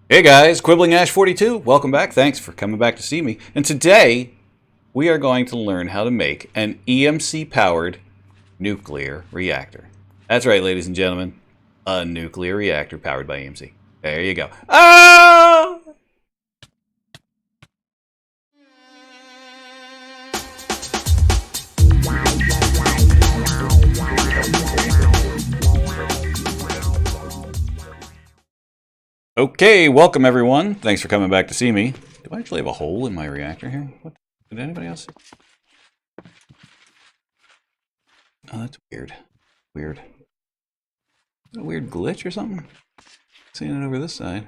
Hey guys, Quibbling Ash 42, welcome back. Thanks for coming back to see me. And today, we are going to learn how to make an EMC-powered nuclear reactor. That's right, ladies and gentlemen, a nuclear reactor powered by EMC. There you go. Ah! Okay, welcome everyone. Thanks for coming back to see me. Do I actually have a hole in my reactor here? What? Did anybody else see? Oh, that's weird. Weird. A weird glitch or something? Seeing it over this side.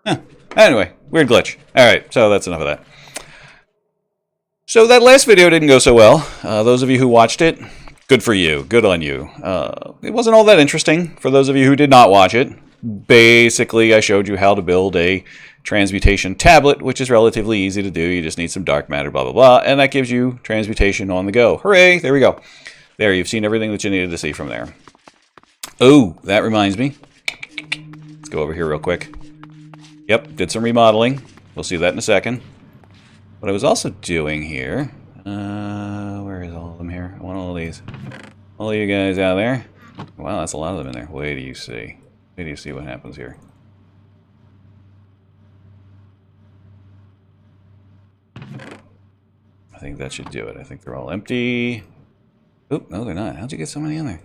Huh. Anyway, weird glitch. Alright, so that's enough of that. So that last video didn't go so well. Those of you who watched it, good for you. Good on you. It wasn't all that interesting for those of you who did not watch it. Basically, I showed you how to build a transmutation tablet, which is relatively easy to do. You just need some dark matter, blah, blah, blah, and that gives you transmutation on the go. Hooray! There we go. There, you've seen everything that you needed to see from there. Oh, that reminds me. Let's go over here real quick. Yep, did some remodeling. We'll see that in a second. What I was also doing here... where is all of them here? I want all of these. All of you guys out there. Wow, that's a lot of them in there. Wait till you see. Wait till you see what happens here. I think that should do it. I think they're all empty. Oop, no they're not. How'd you get so many in there?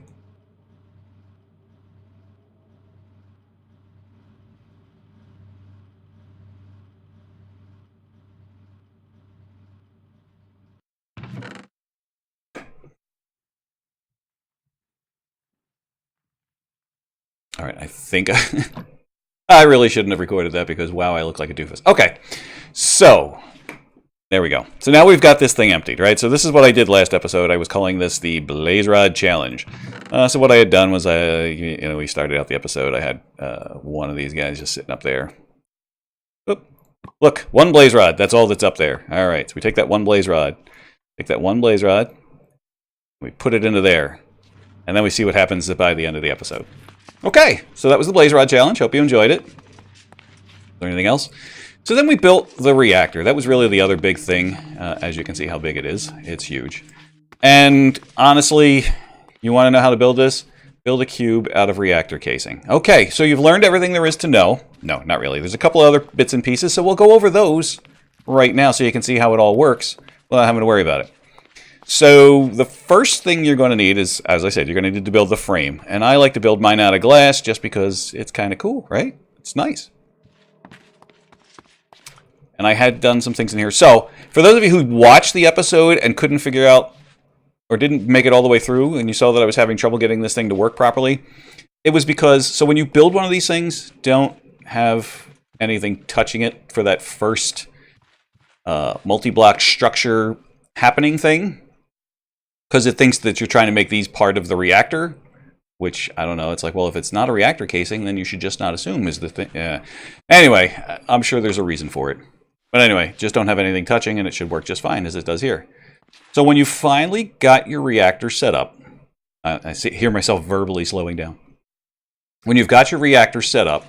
All right, I think I really shouldn't have recorded that because, wow, I look like a doofus. Okay, so there we go. So now we've got this thing emptied, right? So this is what I did last episode. I was calling this the Blaze Rod Challenge. So what I had done was, we started out the episode. I had one of these guys just sitting up there. Oop. Look, one blaze rod. That's all that's up there. All right, so we take that one blaze rod. Take that one blaze rod. We put it into there. And then we see what happens by the end of the episode. Okay, so that was the Blaze Rod Challenge. Hope you enjoyed it. Is there anything else? So then we built the reactor. That was really the other big thing. As you can see how big it is. It's huge. And honestly, you want to know how to build this? Build a cube out of reactor casing. Okay, so you've learned everything there is to know. No, not really. There's a couple other bits and pieces, so we'll go over those right now so you can see how it all works without having to worry about it. So the first thing you're going to need is, as I said, you're going to need to build the frame. And I like to build mine out of glass just because it's kind of cool, right? It's nice. And I had done some things in here. So for those of you who watched the episode and couldn't figure out or didn't make it all the way through and you saw that I was having trouble getting this thing to work properly, it was because, so when you build one of these things, don't have anything touching it for that first multi-block structure happening thing. Because it thinks that you're trying to make these part of the reactor, which, I don't know, it's like, well, if it's not a reactor casing, then you should just not assume is the thing. Anyway, I'm sure there's a reason for it. But anyway, just don't have anything touching, and it should work just fine, as it does here. So when you finally got your reactor set up, I hear myself verbally slowing down. When you've got your reactor set up,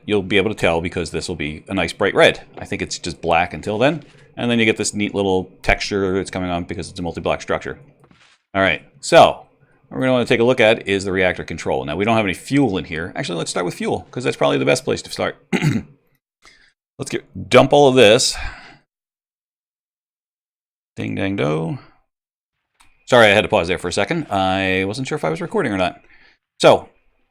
you'll be able to tell because this will be a nice bright red. I think it's just black until then. And then you get this neat little texture that's coming on because it's a multi-block structure. All right, so what we're going to want to take a look at is the reactor control. Now, we don't have any fuel in here. Actually, let's start with fuel, because that's probably the best place to start. Let's dump all of this. Ding, dang, do. Sorry, I had to pause there for a second. I wasn't sure if I was recording or not. So,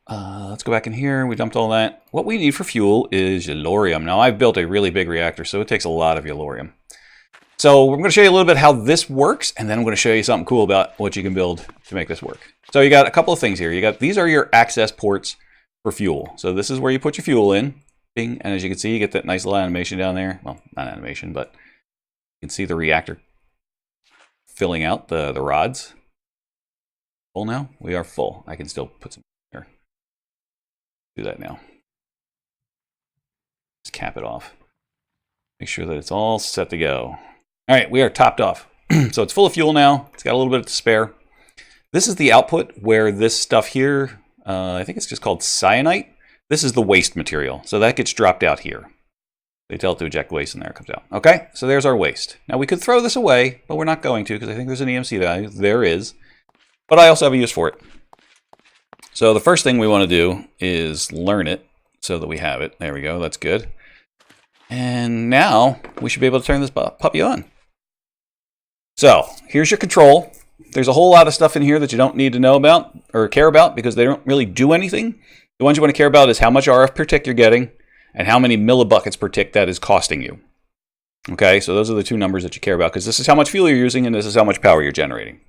let's go back in here. We dumped all that. What we need for fuel is yellorium. Now, I've built a really big reactor, so it takes a lot of yellorium. So we're going to show you a little bit how this works, and then I'm going to show you something cool about what you can build to make this work. So you got a couple of things here. These are your access ports for fuel. So this is where you put your fuel in. Bing, and as you can see, you get that nice little animation down there. Well, not animation, but you can see the reactor filling out the rods. Full now? We are full. I can still put some here. Do that now. Just cap it off. Make sure that it's all set to go. All right, we are topped off. So it's full of fuel now. It's got a little bit to spare. This is the output where this stuff here, I think it's just called cyanite. This is the waste material. So that gets dropped out here. They tell it to eject waste and there it comes out. Okay, so there's our waste. Now we could throw this away, but we're not going to because I think there's an EMC value. There is. But I also have a use for it. So the first thing we want to do is learn it so that we have it. There we go, that's good. And now we should be able to turn this puppy on. So here's your control. There's a whole lot of stuff in here that you don't need to know about or care about because they don't really do anything. The ones you want to care about is how much RF per tick you're getting and how many millibuckets per tick that is costing you. Okay, so those are the two numbers that you care about because this is how much fuel you're using and this is how much power you're generating.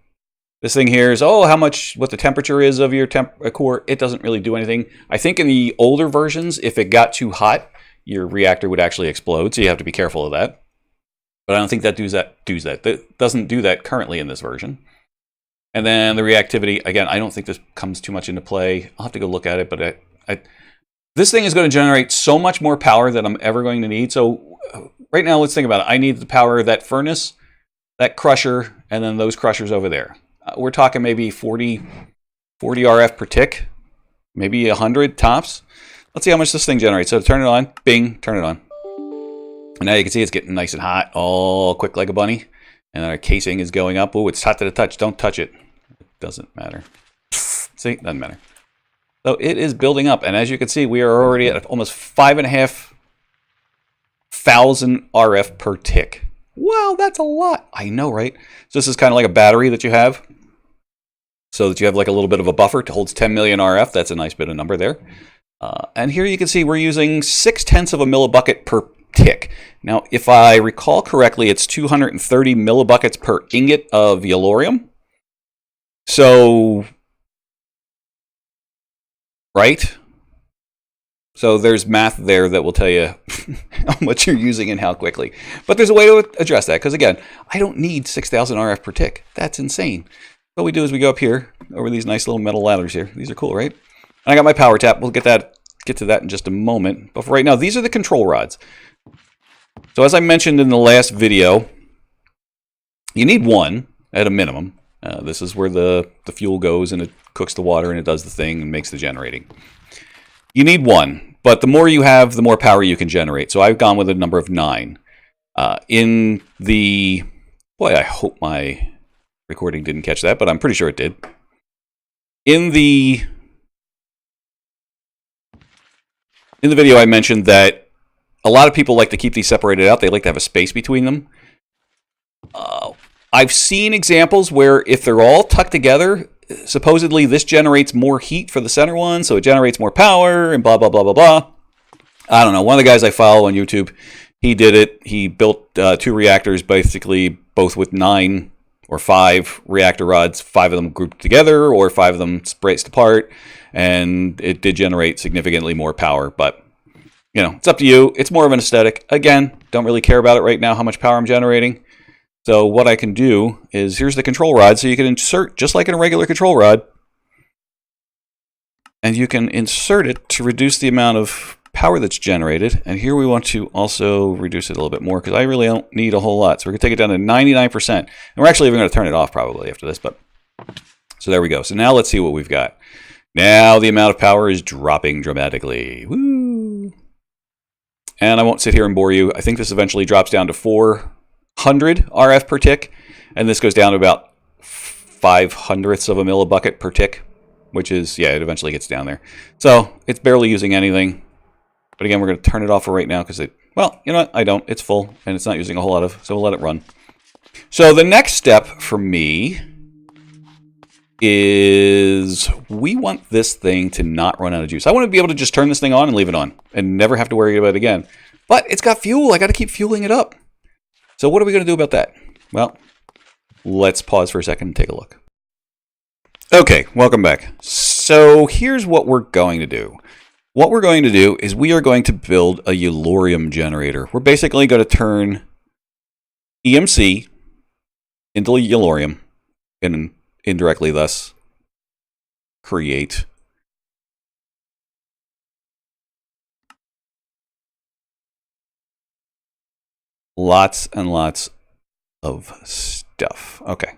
This thing here is, oh, what the temperature is of your core. It doesn't really do anything. I think in the older versions, if it got too hot, your reactor would actually explode, so you have to be careful of that. But I don't think that does that. That doesn't do that currently in this version. And then the reactivity, again, I don't think this comes too much into play. I'll have to go look at it, but this thing is going to generate so much more power than I'm ever going to need. So right now, let's think about it. I need the power of that furnace, that crusher, and then those crushers over there. We're talking maybe 40 RF per tick, maybe 100 tops. Let's see how much this thing generates. So turn it on, bing, turn it on. And now you can see it's getting nice and hot, all quick like a bunny. And our casing is going up. Oh, it's hot to the touch. Don't touch it. It doesn't matter. See, doesn't matter. So it is building up. And as you can see, we are already at almost 5,500 RF per tick. Wow, that's a lot. I know, right? So this is kind of like a battery that you have. So that you have like a little bit of a buffer. It holds 10 million RF. That's a nice bit of number there. And here you can see we're using 0.6 of a millibucket per tick. Now, if I recall correctly, it's 230 millibuckets per ingot of yellorium. So, right? So there's math there that will tell you how much you're using and how quickly. But there's a way to address that. Because again, I don't need 6,000 RF per tick. That's insane. What we do is we go up here over these nice little metal ladders here. These are cool, right? And I got my power tap. We'll get to that in just a moment. But for right now, these are the control rods. So as I mentioned in the last video, you need one at a minimum. This is where the fuel goes and it cooks the water and it does the thing and makes the generating. You need one, but the more you have, the more power you can generate. So I've gone with a number of 9. Boy, I hope my recording didn't catch that, but I'm pretty sure it did. In the video, I mentioned that a lot of people like to keep these separated out. They like to have a space between them. I've seen examples where if they're all tucked together, supposedly this generates more heat for the center one, so it generates more power and blah, blah, blah, blah, blah. I don't know. One of the guys I follow on YouTube, he did it. He built 2 reactors, basically both with 9 or 5 reactor rods, 5 of them grouped together or 5 of them spaced apart, and it did generate significantly more power, but you know, it's up to you. It's more of an aesthetic. Again, don't really care about it right now, how much power I'm generating. So what I can do is, here's the control rod. So you can insert, just like in a regular control rod, and you can insert it to reduce the amount of power that's generated. And here we want to also reduce it a little bit more because I really don't need a whole lot. So we're going to take it down to 99%. And we're actually even going to turn it off probably after this. But so there we go. So now let's see what we've got. Now the amount of power is dropping dramatically. Woo! And I won't sit here and bore you. I think this eventually drops down to 400 RF per tick. And this goes down to about 0.05 of a millibucket per tick, which is, yeah, it eventually gets down there. So it's barely using anything. But again, we're going to turn it off for right now because well, you know what? I don't. It's full and it's not using a whole lot of, so we'll let it run. So the next step for me is we want this thing to not run out of juice. I want to be able to just turn this thing on and leave it on and never have to worry about it again. But it's got fuel. I got to keep fueling it up. So what are we going to do about that? Well, let's pause for a second and take a look. Okay, welcome back. So here's what we're going to do. What we're going to do is we are going to build a yellorium generator. We're basically going to turn EMC into yellorium and indirectly thus create lots and lots of stuff. Okay.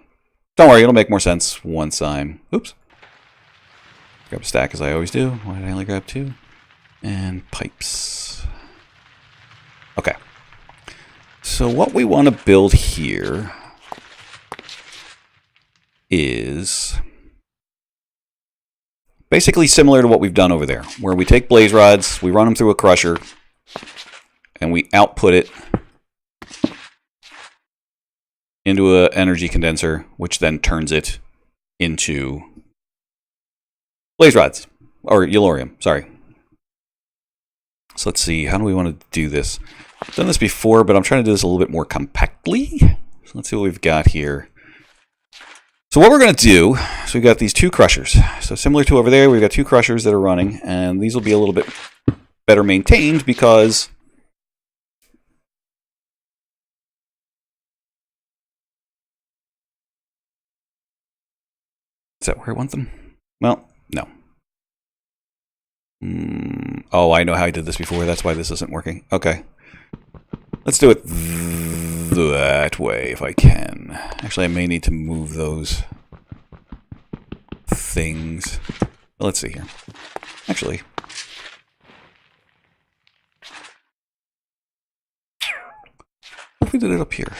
Don't worry, it'll make more sense once I'm... Oops. Grab a stack as I always do. Why did I only grab 2? And pipes. Okay. So what we want to build here is basically similar to what we've done over there, where we take blaze rods, we run them through a crusher, and we output it into an energy condenser, which then turns it into blaze rods, or yellorium, sorry. So let's see, how do we want to do this? I've done this before, but I'm trying to do this a little bit more compactly. So let's see what we've got here. So what we're going to do is we've got these two crushers. So similar to over there, we've got two crushers that are running, and these will be a little bit better maintained because is that where I want them? Well, no. Oh, I know how I did this before. That's why this isn't working. Okay. Let's do it that way if I can. Actually, I may need to move those things. Let's see here. Actually, if we did it up here,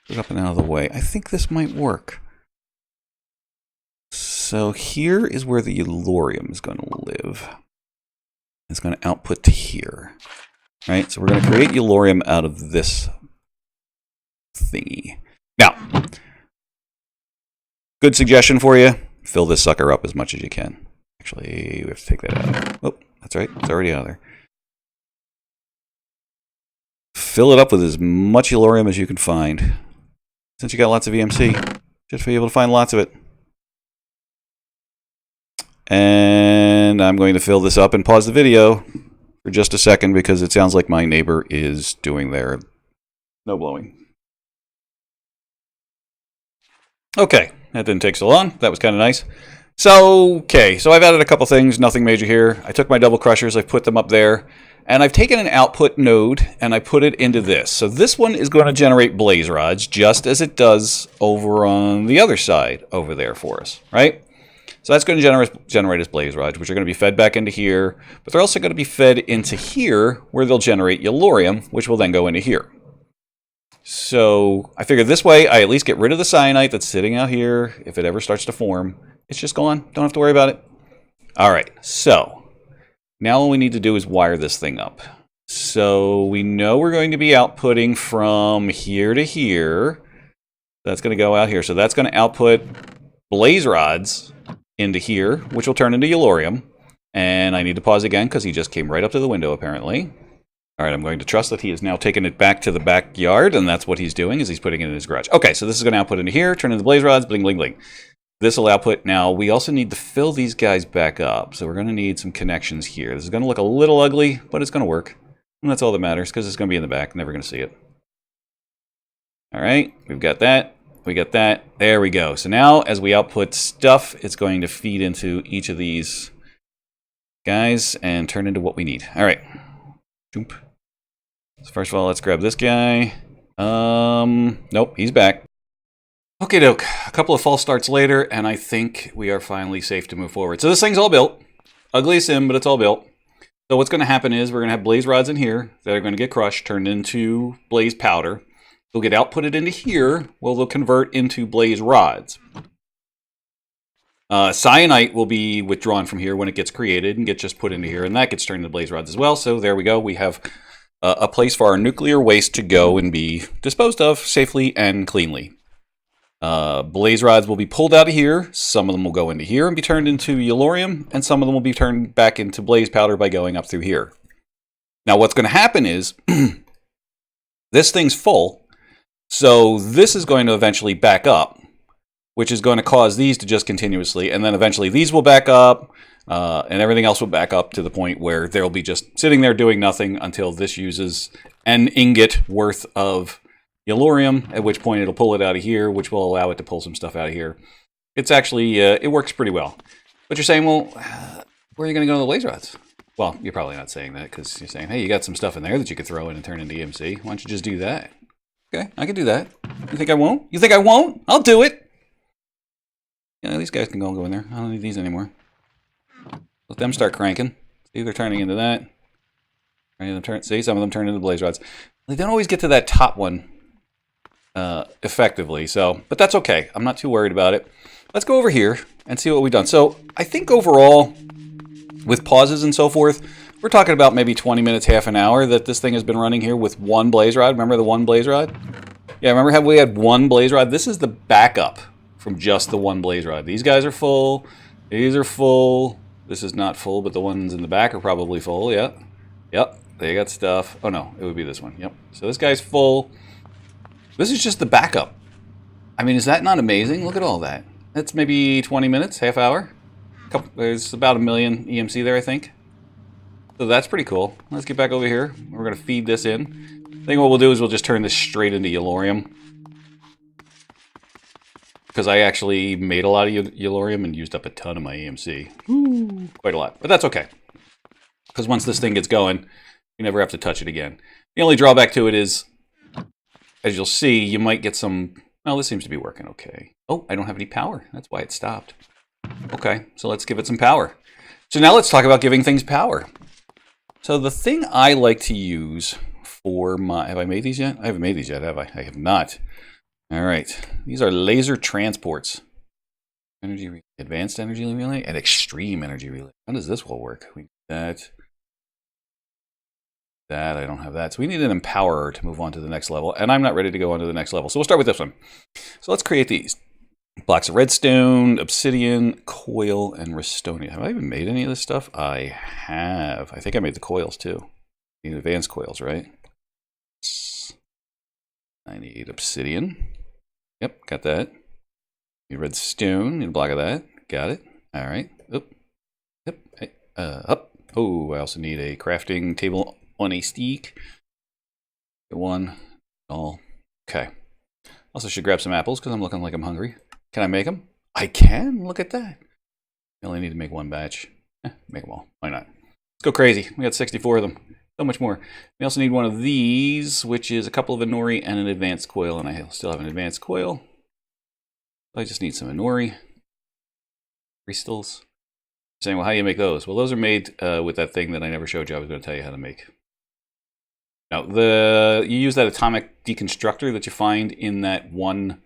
put it up and out of the way, I think this might work. So here is where the yellorium is going to live. It's going to output to here. Right? So we're going to create yellorium out of this thingy. Now, good suggestion for you. Fill this sucker up as much as you can. Actually, we have to take that out. Oh, that's right. It's already out of there. Fill it up with as much yellorium as you can find. Since you got lots of EMC, just be able to find lots of it. And I'm going to fill this up and pause the video for just a second because it sounds like my neighbor is doing their snow blowing. Okay, that didn't take so long. That was kind of nice. So, okay, so I've added a couple things, nothing major here. I took my double crushers, I've put them up there, and I've taken an output node and I put it into this. So this one is going to generate blaze rods just as it does over on the other side over there for us, right? So that's going to generate as blaze rods, which are going to be fed back into here, but they're also going to be fed into here, where they'll generate yellorium, which will then go into here. So I figured this way, I at least get rid of the cyanite that's sitting out here. If it ever starts to form, it's just gone. Don't have to worry about it. All right, so now all we need to do is wire this thing up. So we know we're going to be outputting from here to here. That's going to go out here. So that's going to output blaze rods into here, which will turn into yellorium. And I need to pause again because he just came right up to the window, apparently. All right, I'm going to trust that he has now taken it back to the backyard, and that's what he's doing, is he's putting it in his garage. Okay, so this is going to output into here, turn into blaze rods, bling, bling, bling. This will output. Now, we also need to fill these guys back up, so we're going to need some connections here. This is going to look a little ugly, but it's going to work. And that's all that matters, because it's going to be in the back. Never going to see it. All right, we've got that. We got that. There we go. So now, as we output stuff, it's going to feed into each of these guys and turn into what we need. All right. Joomp. So first of all, let's grab this guy. Nope, he's back. Okay, doke. A couple of false starts later, and I think we are finally safe to move forward. So this thing's all built. Ugly as sin, but it's all built. So what's going to happen is we're going to have blaze rods in here that are going to get crushed, turned into blaze powder. They'll get outputted into here. Well, they'll convert into blaze rods. Cyanite will be withdrawn from here when it gets created and get just put into here, and that gets turned into blaze rods as well. So there we go. We have a place for our nuclear waste to go and be disposed of safely and cleanly. Blaze rods will be pulled out of here. Some of them will go into here and be turned into yellorium, and some of them will be turned back into blaze powder by going up through here. Now, what's going to happen is this thing's full, so this is going to eventually back up, which is going to cause these to just continuously, and then eventually these will back up, and everything else will back up to the point where they'll be just sitting there doing nothing until this uses an ingot worth of yellorium, at which point it'll pull it out of here, which will allow it to pull some stuff out of here. It's actually, it works pretty well. But you're saying, well, where are you going to go to the blaze rods? Well, you're probably not saying that, because you're saying, hey, you got some stuff in there that you could throw in and turn into EMC. Why don't you just do that? Okay, I can do that. You think I won't? You think I won't? I'll do it! Yeah, these guys can go in there. I don't need these anymore. Let them start cranking. See, they're turning into that. Any of them turn? See, some of them turn into blaze rods. They don't always get to that top one effectively, so, but that's okay. I'm not too worried about it. Let's go over here and see what we've done. So I think overall, with pauses and so forth, we're talking about maybe 20 minutes, half an hour that this thing has been running here with one blaze rod. Remember the one blaze rod? Yeah, remember how we had one blaze rod? This is the backup from just the one blaze rod. These guys are full. These are full. This is not full, but the ones in the back are probably full. Yep. Yep. They got stuff. Oh, no. It would be this one. Yep. So this guy's full. This is just the backup. I mean, is that not amazing? Look at all that. That's maybe 20 minutes, half hour. There's about 1 million EMC there, I think. So that's pretty cool. Let's get back over here. We're going to feed this in. I think what we'll do is we'll just turn this straight into yellorium. Because I actually made a lot of yellorium and used up a ton of my EMC. Ooh, quite a lot. But that's okay. Because once this thing gets going, you never have to touch it again. The only drawback to it is, as you'll see, you might get some... Well, this seems to be working okay. Oh, I don't have any power. That's why it stopped. Okay, so let's give it some power. So now let's talk about giving things power. So the thing I like to use for my... Have I made these yet? I haven't made these yet, have I? I have not. All right. These are laser transports. Energy relay, advanced energy relay, and extreme energy relay. How does this all work? We need that. I don't have that. So we need an empowerer to move on to the next level. And I'm not ready to go on to the next level. So we'll start with this one. So let's create these. Blocks of redstone, obsidian, coil, and restonia. Have I even made any of this stuff? I have. I think I made the coils too. I need advanced coils, right? I need obsidian. Yep, got that. Need redstone. Need a block of that. Got it. All right. Oop. Yep. Hey. Up. Oh, I also need a crafting table on a stick. Get one. All. Okay. Also should grab some apples because I'm looking like I'm hungry. Can I make them? I can. Look at that. I only need to make one batch. Make them all. Why not? Let's go crazy. We got 64 of them. So much more. We also need one of these, which is a couple of Inori and an advanced coil, and I still have an advanced coil. I just need some Inori. Crystals. Saying, well, how do you make those? Well, those are made with that thing that I never showed you. I was going to tell you how to make. Now, you use that atomic deconstructor that you find in that one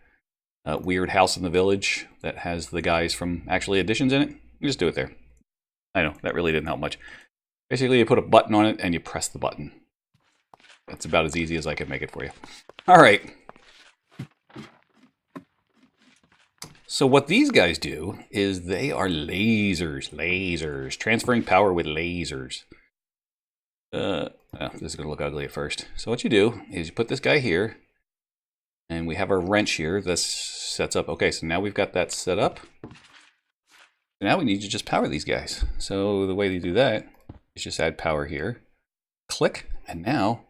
weird house in the village that has the guys from Actually Additions in it. You just do it there. I know, that really didn't help much. Basically, you put a button on it and you press the button. That's about as easy as I could make it for you. All right. So what these guys do is they are lasers, transferring power with lasers. This is going to look ugly at first. So what you do is you put this guy here, and we have our wrench here. This sets up. Okay, so now we've got that set up. Now we need to just power these guys. So the way you do that is just add power here. Click, and now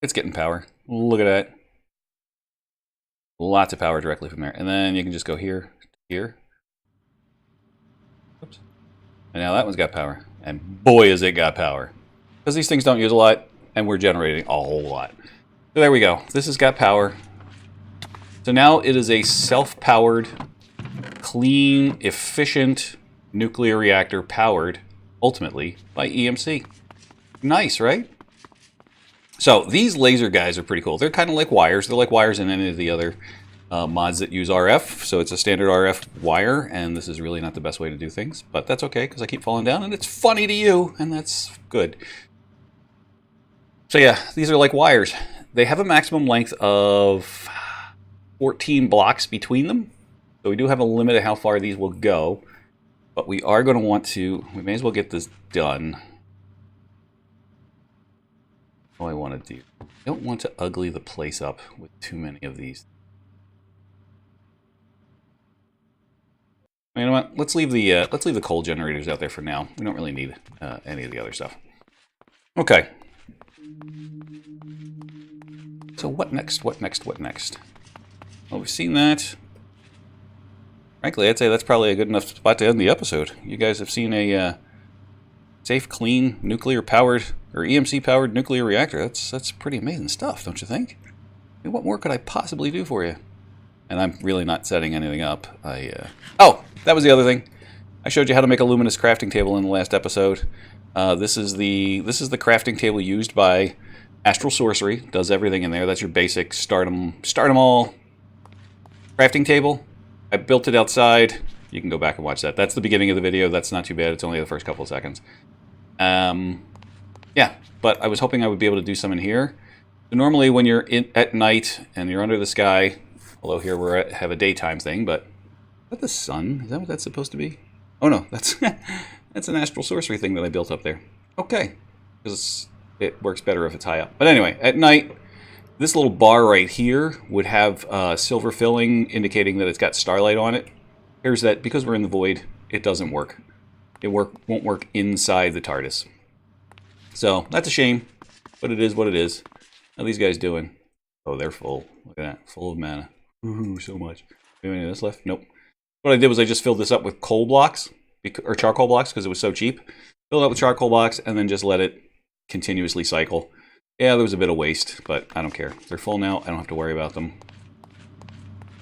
it's getting power. Look at that. Lots of power directly from there. And then you can just go here, here. Oops. And now that one's got power. And boy, has it got power. Because these things don't use a lot, and we're generating a whole lot. So there we go. This has got power. So now it is a self-powered, clean, efficient nuclear reactor powered, ultimately, by EMC. Nice, right? So these laser guys are pretty cool. They're kind of like wires. They're like wires in any of the other mods that use RF. So it's a standard RF wire, and this is really not the best way to do things. But that's okay, because I keep falling down, and it's funny to you, and that's good. So yeah, these are like wires. They have a maximum length of 14 blocks between them. So we do have a limit of how far these will go. But we are going to want to... We may as well get this done. What do I want to do? I don't want to ugly the place up with too many of these. You know what? Let's leave the coal generators out there for now. We don't really need any of the other stuff. Okay. So what next? What next? What next? Well, we've seen that. Frankly, I'd say that's probably a good enough spot to end the episode. You guys have seen a safe, clean, nuclear-powered, or EMC-powered nuclear reactor. That's pretty amazing stuff, don't you think? I mean, what more could I possibly do for you? And I'm really not setting anything up. Oh, that was the other thing. I showed you how to make a luminous crafting table in the last episode. This is the crafting table used by Astral Sorcery. Does everything in there. That's your basic start 'em all crafting table. I built it outside. You can go back and watch that. That's the beginning of the video. That's not too bad. It's only the first couple of seconds. Yeah, but I was hoping I would be able to do some in here. So normally when you're at night and you're under the sky, although here we have a daytime thing, but is that the sun? Is that what that's supposed to be? Oh no, that's that's an Astral Sorcery thing that I built up there. Okay, because it works better if it's high up. But anyway, at night, this little bar right here would have silver filling indicating that it's got starlight on it. Here's that, because we're in the void, it doesn't work. It won't work inside the TARDIS. So, that's a shame, but it is what it is. How are these guys doing? Oh, they're full. Look at that, full of mana. Ooh, so much. Do we have any of this left? Nope. What I did was I just filled this up with coal blocks, or charcoal blocks, because it was so cheap. Filled it up with charcoal blocks, and then just let it continuously cycle. Yeah, there was a bit of waste, but I don't care. They're full now, I don't have to worry about them.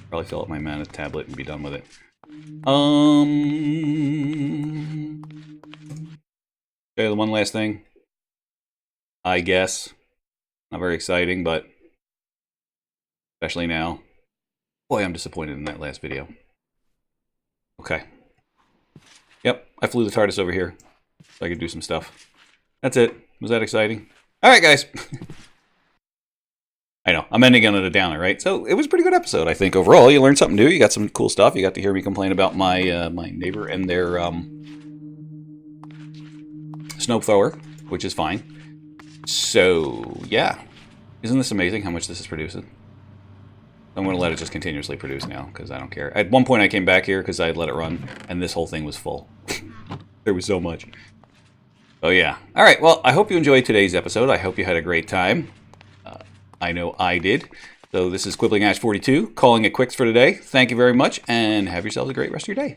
Probably fill up my mana tablet and be done with it. Okay, the one last thing. I guess. Not very exciting, but especially now. Boy, I'm disappointed in that last video. Okay. Yep, I flew the TARDIS over here so I could do some stuff. That's it. Was that exciting? Alright, guys. I know, I'm ending on a downer, right? So it was a pretty good episode, I think, overall. You learned something new. You got some cool stuff. You got to hear me complain about my my neighbor and their snow thrower, which is fine. So, yeah. Isn't this amazing how much this is producing? I'm going to let it just continuously produce now, because I don't care. At one point I came back here because I had let it run, and this whole thing was full. There was so much. Oh, yeah. All right, well, I hope you enjoyed today's episode. I hope you had a great time. I know I did. So this is Quibbling Ash 42, calling it quits for today. Thank you very much, and have yourselves a great rest of your day.